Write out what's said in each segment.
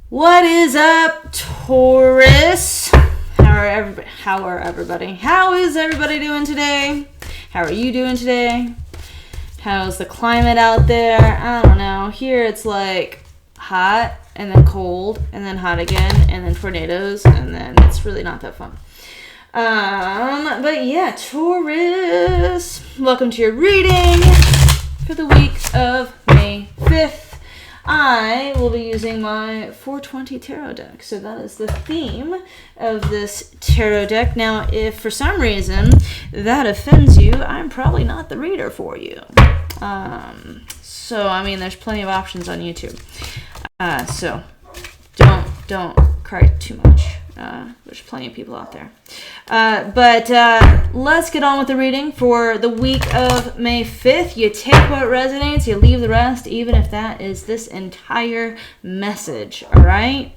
What is up, Taurus? How are everybody? How is everybody doing today? How are you doing today? How's the climate out there? I don't know. Here it's like hot and then cold and then hot again and then tornadoes and then it's really not that fun. But yeah, Taurus, welcome to your reading for the week of May 5th. I will be using my 420 tarot deck. So that is the theme of this tarot deck. Now, if for some reason that offends you, I'm probably not the reader for you. So, I mean, there's plenty of options on YouTube. So don't cry too much. There's plenty of people out there. But let's get on with the reading for the week of May 5th. You take what resonates, you leave the rest, even if that is this entire message. All right?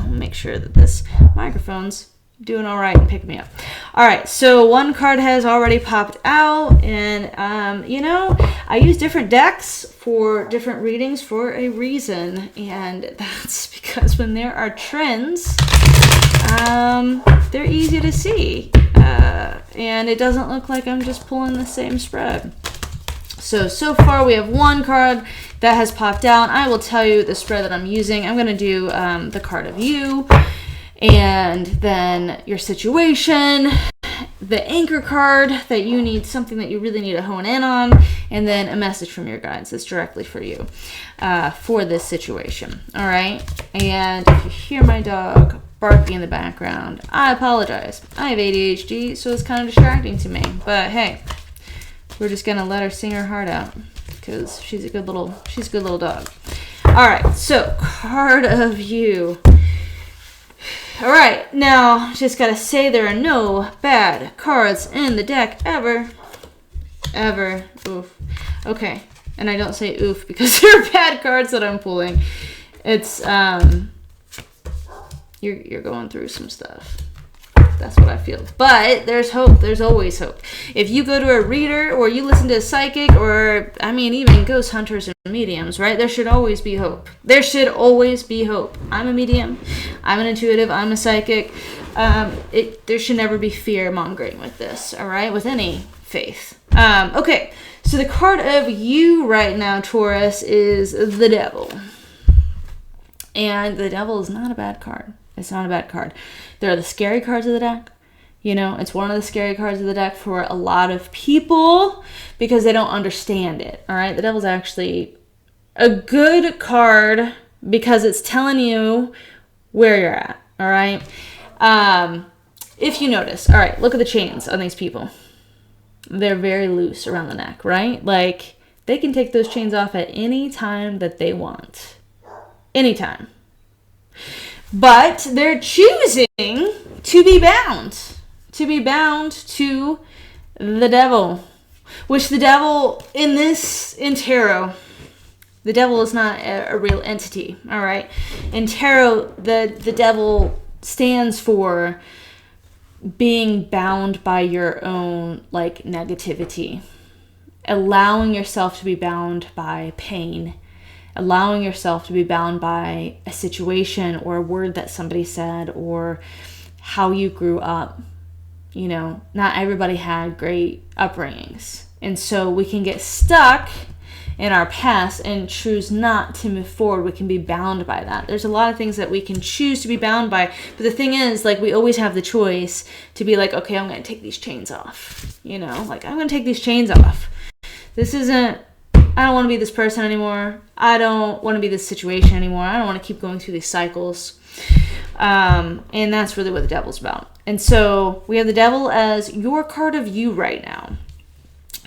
Make sure that this microphone's doing all right and pick me up. All right, so one card has already popped out, and I use different decks for different readings for a reason, and that's because when there are trends, they're easy to see, and it doesn't look like I'm just pulling the same spread. So far we have one card that has popped out. I will tell you the spread that I'm using. I'm going to do the card of you, and then your situation, the anchor card that you need, something that you really need to hone in on, and then a message from your guides that's directly for you for this situation. All right? And if you hear my dog barking in the background, I apologize. I have ADHD, so it's kind of distracting to me. But hey, we're just going to let her sing her heart out because she's a good little dog. All right, so card of you. All right, now just gotta say there are no bad cards in the deck ever. Oof. Okay, and I don't say oof because there are bad cards that I'm pulling. It's you're going through some stuff. That's what I feel. But there's hope. There's always hope. If you go to a reader or you listen to a psychic or, even ghost hunters and mediums, right? There should always be hope. There should always be hope. I'm a medium. I'm an intuitive. I'm a psychic. There should never be fear-mongering with this, all right? With any faith. Okay, so the card of you right now, Taurus, is the Devil. And the Devil is not a bad card. It's not a bad card. There are the scary cards of the deck. It's one of the scary cards of the deck for a lot of people because they don't understand it. All right. The Devil's actually a good card because it's telling you where you're at. All right. If you notice, all right, look at the chains on these people. They're very loose around the neck, right? Like they can take those chains off at any time that they want. Anytime. But they're choosing to be bound to the Devil, which the Devil in tarot, the Devil is not a real entity, all right? In tarot, the Devil stands for being bound by your own, negativity, allowing yourself to be bound by pain, allowing yourself to be bound by a situation or a word that somebody said or how you grew up. Not everybody had great upbringings. And so we can get stuck in our past and choose not to move forward. We can be bound by that. There's a lot of things that we can choose to be bound by. But the thing is, we always have the choice to be like, okay, I'm going to take these chains off. I'm going to take these chains off. I don't want to be this person anymore. I don't want to be this situation anymore. I don't want to keep going through these cycles. And that's really what the Devil's about. And so we have the Devil as your card of you right now.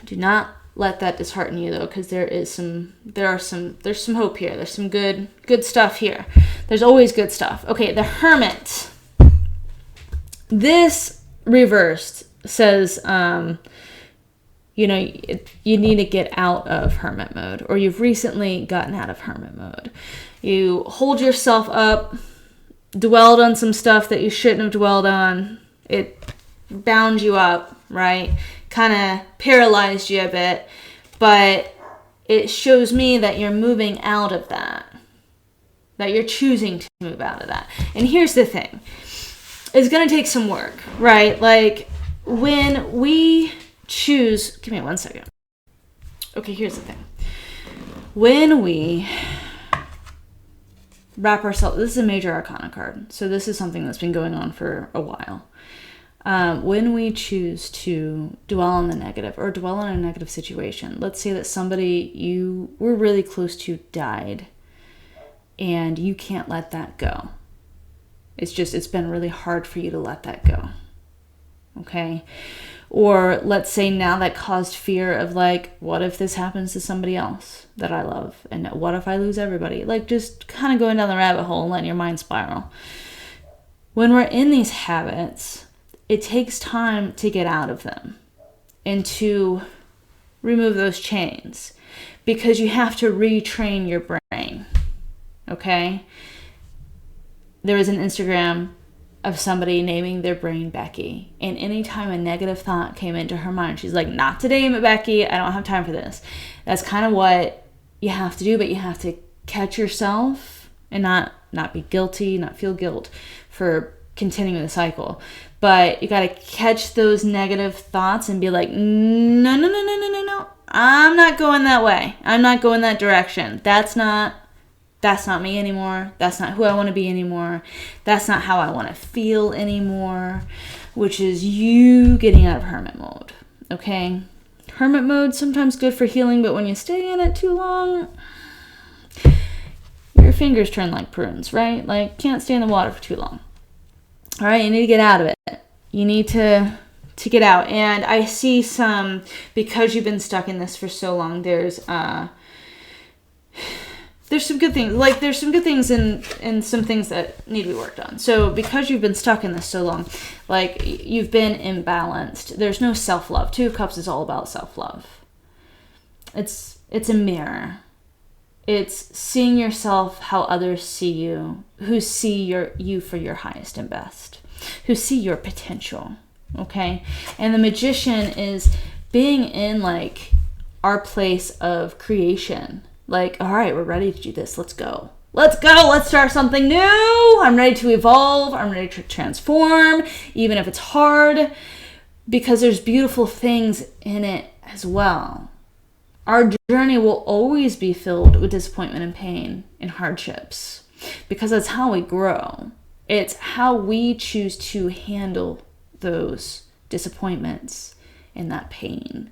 Do not let that dishearten you though, because there's some hope here. There's some good stuff here. There's always good stuff. Okay, the Hermit. This reversed says, you need to get out of hermit mode, or you've recently gotten out of hermit mode. You hold yourself up, dwelled on some stuff that you shouldn't have dwelled on. It bound you up, right? Kind of paralyzed you a bit, but it shows me that you're moving out of that. that you're choosing to move out of that. And here's the thing. It's going to take some work, right? Like when we choose, give me 1 second. Okay, here's the thing. When we wrap ourselves, this is a major arcana card. So this is something that's been going on for a while. When we choose to dwell on the negative or dwell on a negative situation, let's say that somebody you were really close to died and you can't let that go. It's been really hard for you to let that go. Okay? Or let's say now that caused fear of like, what if this happens to somebody else that I love? And what if I lose everybody? Like just kind of going down the rabbit hole and letting your mind spiral. When we're in these habits, it takes time to get out of them and to remove those chains because you have to retrain your brain. Okay? There was an Instagram of somebody naming their brain Becky. And anytime a negative thought came into her mind, she's like, not today, Becky. I don't have time for this. That's kind of what you have to do, but you have to catch yourself and not be guilty, not feel guilt for continuing the cycle. But you got to catch those negative thoughts and be like, no. I'm not going that way. I'm not going that direction. That's not me anymore. That's not who I want to be anymore. That's not how I want to feel anymore, which is you getting out of hermit mode. Okay? Hermit mode sometimes good for healing, but when you stay in it too long, your fingers turn like prunes, right? Like can't stay in the water for too long. All right, you need to get out of it. You need to get out. And I see some, because you've been stuck in this for so long, there's some good things. Like there's some good things and some things that need to be worked on. So because you've been stuck in this so long, like you've been imbalanced. There's no self-love. Two of Cups is all about self-love. It's a mirror. It's seeing yourself how others see you, who see you for your highest and best, who see your potential, okay? And the Magician is being in like our place of creation. Like, all right, we're ready to do this. Let's go. Let's start something new. I'm ready to evolve. I'm ready to transform, even if it's hard, because there's beautiful things in it as well. Our journey will always be filled with disappointment and pain and hardships because that's how we grow. It's how we choose to handle those disappointments and that pain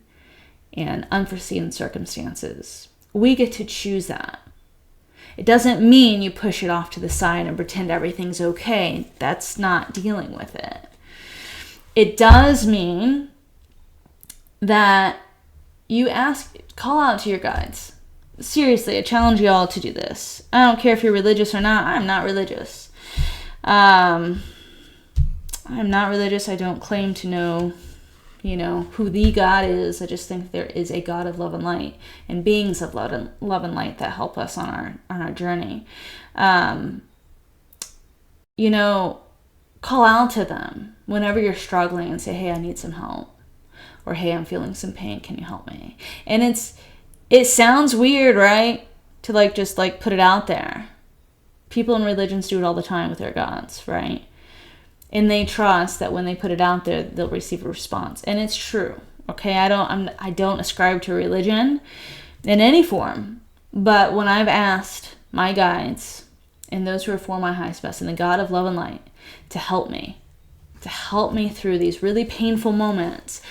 and unforeseen circumstances. We get to choose that. It doesn't mean you push it off to the side and pretend everything's okay. That's not dealing with it. It does mean that you call out to your guides. Seriously, I challenge you all to do this. I don't care if you're religious or not. I'm not religious. I'm not religious. I don't claim to know, who the God is. I just think there is a God of love and light and beings of love and light that help us on our journey. Call out to them whenever you're struggling and say, hey, I need some help. Or, hey, I'm feeling some pain. Can you help me? And it sounds weird, right? To just put it out there. People in religions do it all the time with their gods, right? And they trust that when they put it out there, they'll receive a response. And it's true. Okay, I don't ascribe to religion in any form. But when I've asked my guides and those who are for my highest best and the God of love and light to help me through these really painful moments,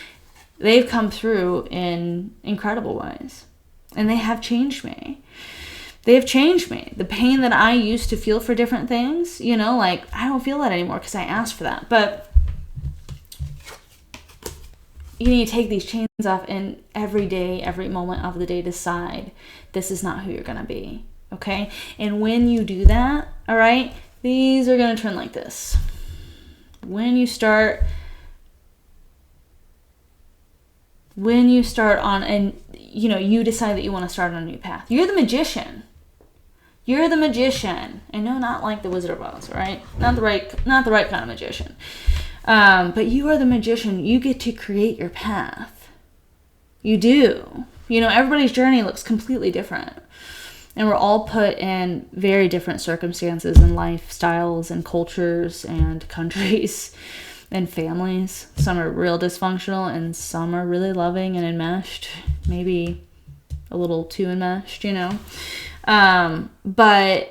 they've come through in incredible ways. And they have changed me. They have changed me. The pain that I used to feel for different things, I don't feel that anymore because I asked for that. But you need to take these chains off and every day, every moment of the day decide this is not who you're going to be. Okay? And when you do that, all right, these are going to turn like this. When you start on and you decide that you want to start on a new path, you're the magician. You're the magician. And no, not like the Wizard of Oz, right? Not the right kind of magician. But you are the magician. You get to create your path. You do. Everybody's journey looks completely different. And we're all put in very different circumstances and lifestyles and cultures and countries and families. Some are real dysfunctional and some are really loving and enmeshed. Maybe a little too enmeshed, you know. But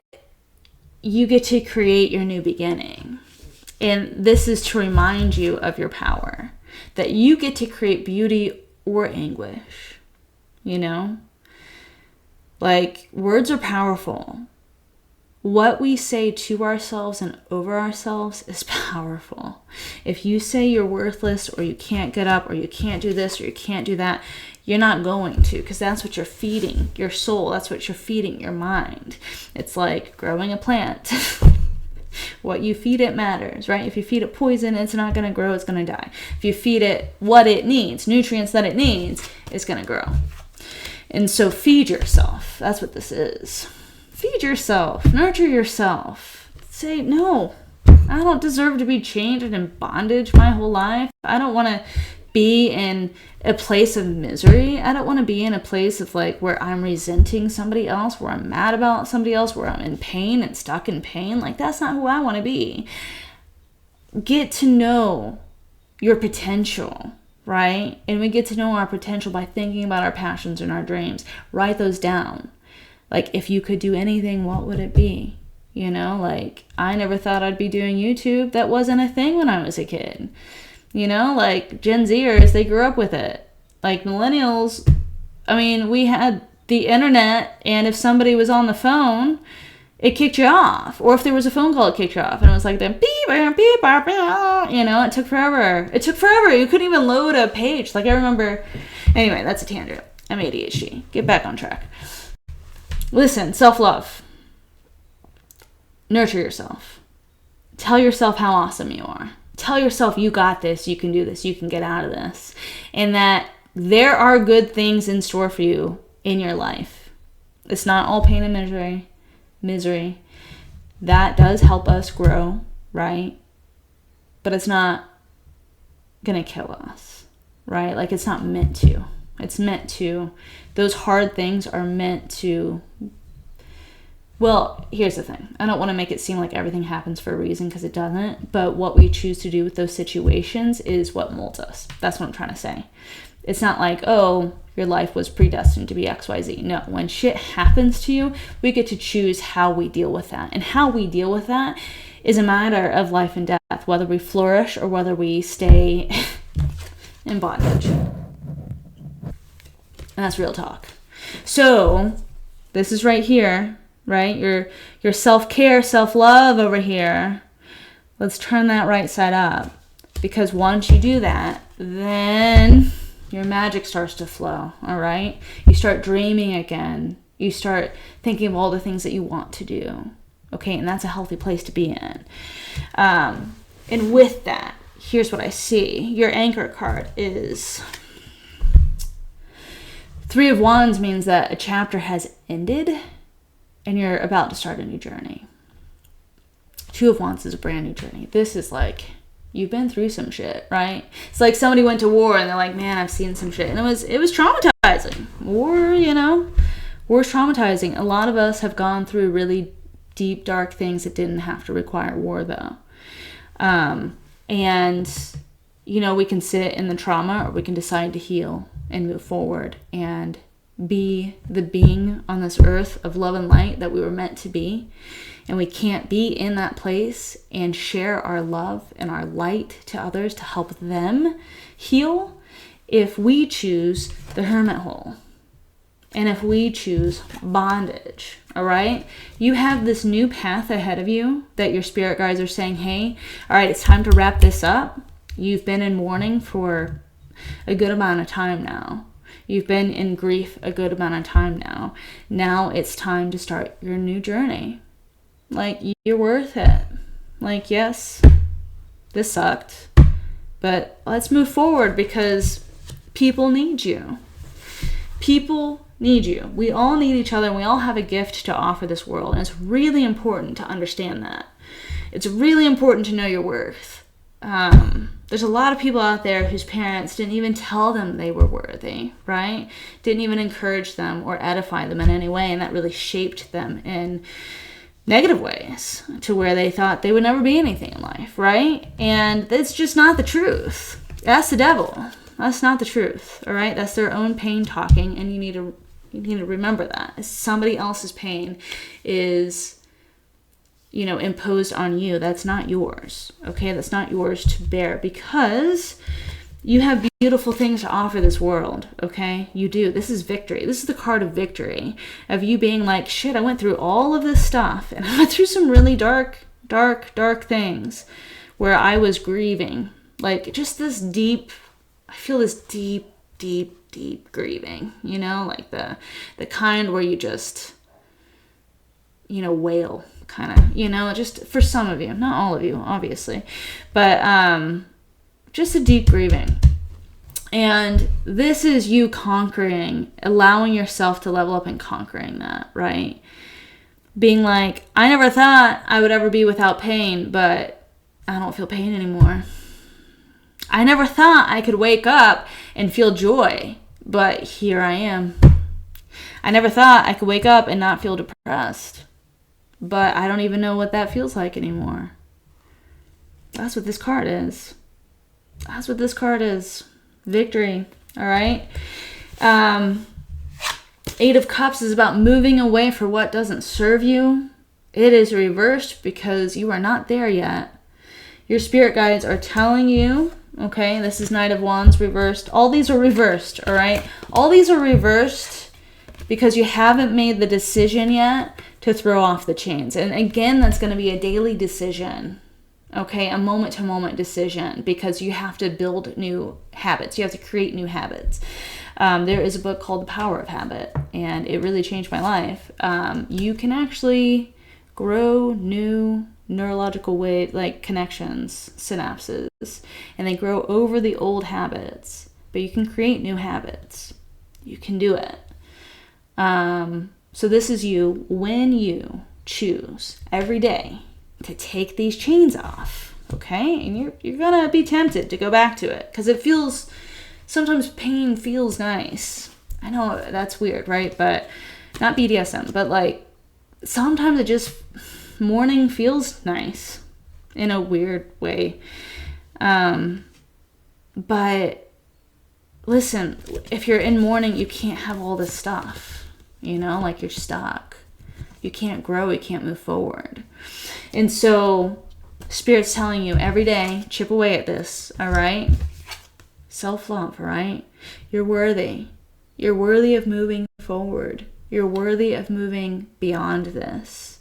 you get to create your new beginning. And this is to remind you of your power. That you get to create beauty or anguish. You know? Like, words are powerful. What we say to ourselves and over ourselves is powerful. If you say you're worthless, or you can't get up, or you can't do this, or you can't do that, you're not going to, because that's what you're feeding your soul. That's what you're feeding your mind. It's like growing a plant. What you feed it matters, right? If you feed it poison, it's not going to grow, it's going to die. If you feed it what it needs, nutrients that it needs, it's going to grow. And so feed yourself. That's what this is. Feed yourself. Nurture yourself. Say, no, I don't deserve to be chained and in bondage my whole life. I don't want to be in a place of misery. I don't want to be in a place of like where I'm resenting somebody else, where I'm mad about somebody else, where I'm in pain and stuck in pain. Like, that's not who I want to be. Get to know your potential. Right? And we get to know our potential by thinking about our passions and our dreams. Write those down. Like, if you could do anything, what would it be? You know, like, I never thought I'd be doing YouTube. That wasn't a thing when I was a kid. You know, like, Gen Zers, they grew up with it. Like, millennials, I mean, we had the internet, and if somebody was on the phone, it kicked you off. Or if there was a phone call, it kicked you off. And it was like the beep, beep, beep, beep, you know, it took forever. It took forever. You couldn't even load a page. Like, I remember. Anyway, that's a tangent. I'm ADHD. Get back on track. Listen, self-love. Nurture yourself. Tell yourself how awesome you are. Tell yourself you got this, you can do this, you can get out of this. And that there are good things in store for you in your life. It's not all pain and misery. That does help us grow, right? But it's not gonna kill us, right? Like, it's not meant to. It's meant to. Those hard things are meant to. Well, here's the thing. I don't want to make it seem like everything happens for a reason, because it doesn't. But what we choose to do with those situations is what molds us. That's what I'm trying to say. It's not like, oh, your life was predestined to be XYZ. No, when shit happens to you, we get to choose how we deal with that. And how we deal with that is a matter of life and death, whether we flourish or whether we stay in bondage. And that's real talk. So, this is right here, right? Your self-care, self-love over here. Let's turn that right side up. Because once you do that, then your magic starts to flow, all right? You start dreaming again. You start thinking of all the things that you want to do, okay? And that's a healthy place to be in. And with that, here's what I see. Your anchor card is Three of Wands, means that a chapter has ended and you're about to start a new journey. Two of Wands is a brand new journey. This is like, you've been through some shit, right? It's like somebody went to war and they're like, man, I've seen some shit. And it was traumatizing. War, you know, war's traumatizing. A lot of us have gone through really deep, dark things that didn't have to require war, though. And, you know, we can sit in the trauma, or we can decide to heal and move forward and be the being on this earth of love and light that we were meant to be. And we can't be in that place and share our love and our light to others to help them heal if we choose the hermit hole. And if we choose bondage, all right? You have this new path ahead of you that your spirit guides are saying, hey, all right, it's time to wrap this up. You've been in mourning for a good amount of time now. You've been in grief a good amount of time now. Now it's time to start your new journey. Like, you're worth it. Like, yes, this sucked, but let's move forward because people need you. People need you. We all need each other, and we all have a gift to offer this world, and it's really important to understand that. It's really important to know your worth. there's a lot of people out there whose parents didn't even tell them they were worthy, right? Didn't even encourage them or edify them in any way, and that really shaped them in negative ways to where they thought they would never be anything in life, right? And that's just not the truth. That's the devil. That's not the truth, all right? That's their own pain talking, and you need to remember that. Somebody else's pain is, imposed on you. That's not yours, okay? That's not yours to bear, because you have beautiful things to offer this world, okay? You do. This is victory. This is the card of victory, of you being like, shit, I went through all of this stuff, and I went through some really dark things where I was grieving. Like, just this deep, I feel this deep grieving, like the kind where you just, wail, kind of, just for some of you, not all of you, obviously, but just a deep grieving. And this is you conquering, allowing yourself to level up and conquering that, right? Being like, I never thought I would ever be without pain, but I don't feel pain anymore. I never thought I could wake up and feel joy, but here I am. I never thought I could wake up and not feel depressed, but I don't even know what that feels like anymore. That's what this card is. That's what this card is. Victory. All right. 8 of Cups is about moving away for what doesn't serve you. It is reversed because you are not there yet. Your spirit guides are telling you, okay, this is Knight of Wands reversed. All these are reversed, all right? All these are reversed because you haven't made the decision yet to throw off the chains. And again, that's going to be a daily decision, okay? A moment-to-moment decision, because you have to build new habits. You have to create new habits. There is a book called The Power of Habit, and it really changed my life. You can actually grow new neurological wave, like connections, synapses, and they grow over the old habits, but you can create new habits. You can do it. So this is you when you choose every day to take these chains off, okay? And you're gonna be tempted to go back to it because it feels, sometimes pain feels nice. I know that's weird, right? But not BDSM, but like sometimes it just, mourning feels nice in a weird way. But listen, if you're in mourning, you can't have all this stuff, like you're stuck. You can't grow, you can't move forward. And so Spirit's telling you every day, chip away at this, all right? Self-love, all right? You're worthy. You're worthy of moving forward. You're worthy of moving beyond this.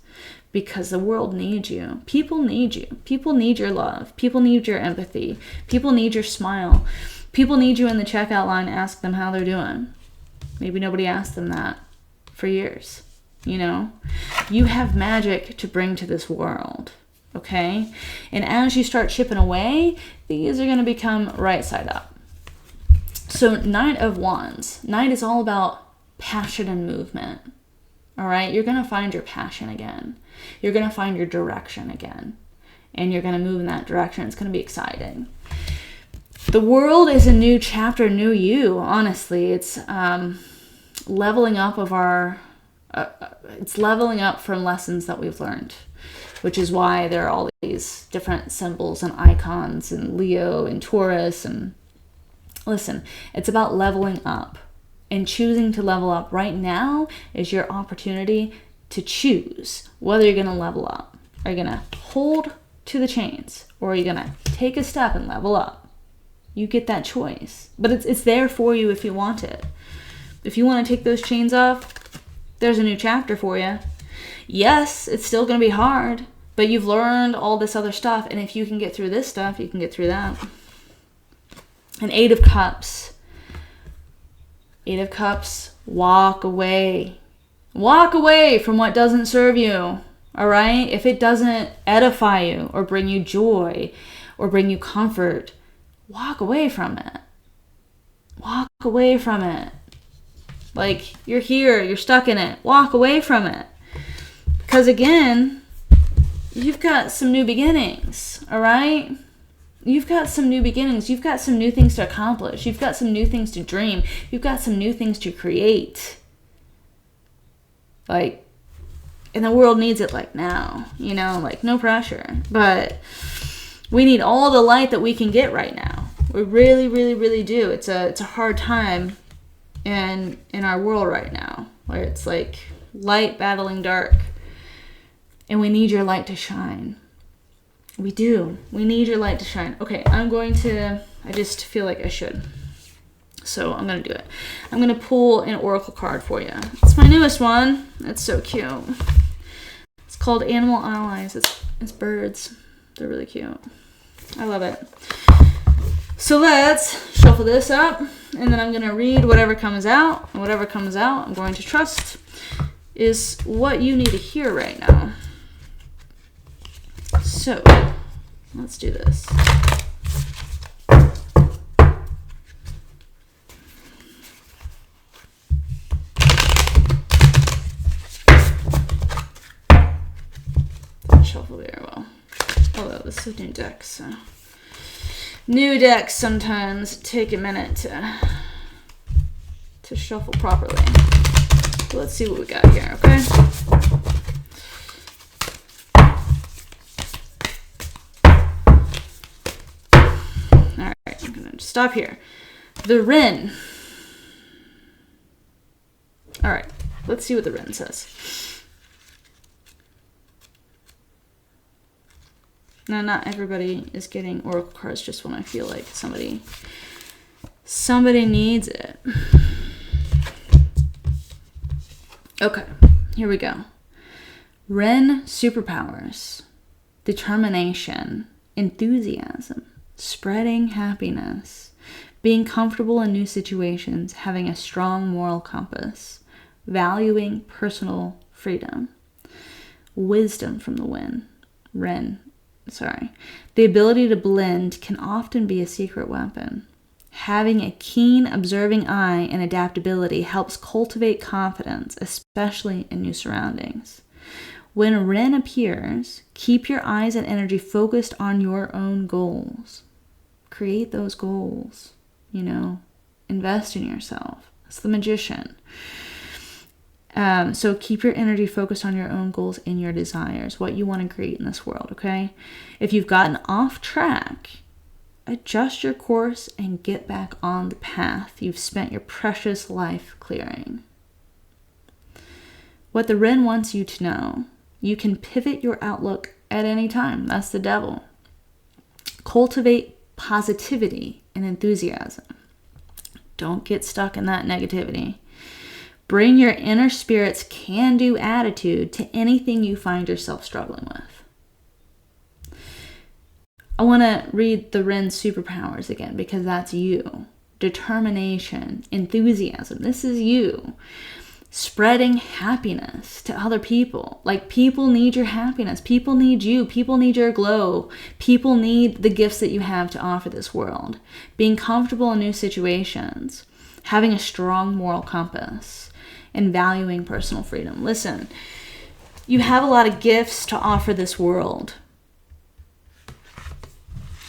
Because the world needs you. People need you. People need your love. People need your empathy. People need your smile. People need you in the checkout line. Ask them how they're doing. Maybe nobody asked them that for years. You have magic to bring to this world. Okay? And as you start chipping away, these are going to become right side up. So Knight of Wands. Knight is all about passion and movement. All right? You're going to find your passion again. You're going to find your direction again. And you're going to move in that direction. It's going to be exciting. The world is a new chapter, new you, honestly. It's leveling up of our... it's leveling up from lessons that we've learned. Which is why there are all these different symbols and icons and Leo and Taurus. And listen, it's about leveling up. And choosing to level up right now is your opportunity to choose whether you're going to level up. Are you going to hold to the chains, or are you going to take a step and level up? You get that choice. But it's there for you if you want it. If you want to take those chains off, there's a new chapter for you. Yes, it's still going to be hard, but you've learned all this other stuff, and if you can get through this stuff, you can get through that. An 8 of Cups. 8 of Cups, walk away. Walk away from what doesn't serve you, all right? If it doesn't edify you or bring you joy or bring you comfort, walk away from it. Walk away from it. Like, you're here, you're stuck in it. Walk away from it. Because again, you've got some new beginnings, all right? you've got some new beginnings. You've got some new things to accomplish. You've got some new things to dream. You've got some new things to create. Like, and the world needs it like now, you know, like no pressure. But we need all the light that we can get right now. We really, really, really do. It's a hard time in our world right now, where it's like light battling dark. And we need your light to shine. We do. We need your light to shine. Okay, I just feel like I should. So I'm going to do it. I'm going to pull an oracle card for you. It's my newest one. It's so cute. It's called Animal Allies. It's birds. They're really cute. I love it. So let's shuffle this up, and then I'm going to read whatever comes out. And whatever comes out, I'm going to trust is what you need to hear right now. So, let's do this. Shuffle very well. Although this is a new deck, so new decks sometimes take a minute to shuffle properly. So let's see what we got here, okay? Alright, I'm going to stop here. The Rin. Alright, let's see what the Rin says. Now, not everybody is getting oracle cards just when I feel like somebody needs it. Okay, here we go. Ren superpowers, determination, enthusiasm, spreading happiness, being comfortable in new situations, having a strong moral compass, valuing personal freedom, wisdom from the Ren. The ability to blend can often be a secret weapon. Having a keen, observing eye and adaptability helps cultivate confidence, especially in new surroundings. When Ren appears, keep your eyes and energy focused on your own goals. Create those goals, invest in yourself. That's the Magician. So keep your energy focused on your own goals and your desires, what you want to create in this world, okay? If you've gotten off track, adjust your course and get back on the path you've spent your precious life clearing. What the Ren wants you to know, you can pivot your outlook at any time. That's the Devil. Cultivate positivity and enthusiasm. Don't get stuck in that negativity. Bring your inner spirit's can-do attitude to anything you find yourself struggling with. I want to read the Ren superpowers again because that's you. Determination, enthusiasm. This is you. Spreading happiness to other people. Like, people need your happiness. People need you. People need your glow. People need the gifts that you have to offer this world. Being comfortable in new situations. Having a strong moral compass. And valuing personal freedom. Listen, you have a lot of gifts to offer this world.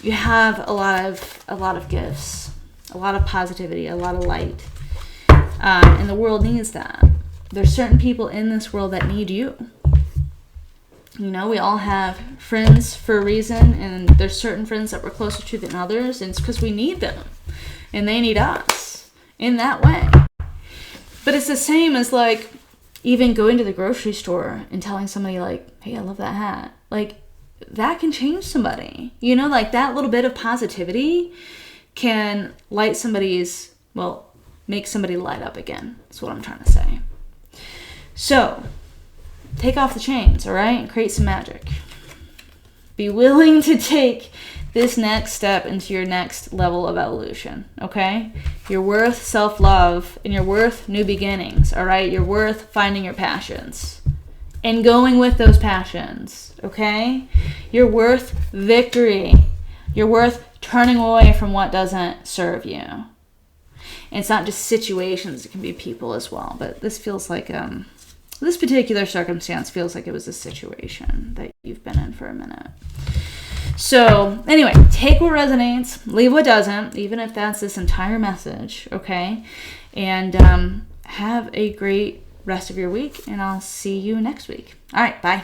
You have a lot of gifts, a lot of positivity, a lot of light, and the world needs that. There's certain people in this world that need you. We all have friends for a reason, and there's certain friends that we're closer to than others, and it's because we need them, and they need us in that way. But it's the same as, like, even going to the grocery store and telling somebody, like, hey, I love that hat. Like, that can change somebody. Like, that little bit of positivity can make somebody light up again. That's what I'm trying to say. So, take off the chains, all right? And create some magic. Be willing to take this next step into your next level of evolution, okay? You're worth self-love, and you're worth new beginnings, all right? You're worth finding your passions and going with those passions, okay? You're worth victory. You're worth turning away from what doesn't serve you. And it's not just situations, it can be people as well, but this feels like, this particular circumstance feels like it was a situation that you've been in for a minute. So anyway, take what resonates, leave what doesn't, even if that's this entire message, okay? And have a great rest of your week, and I'll see you next week. All right, bye.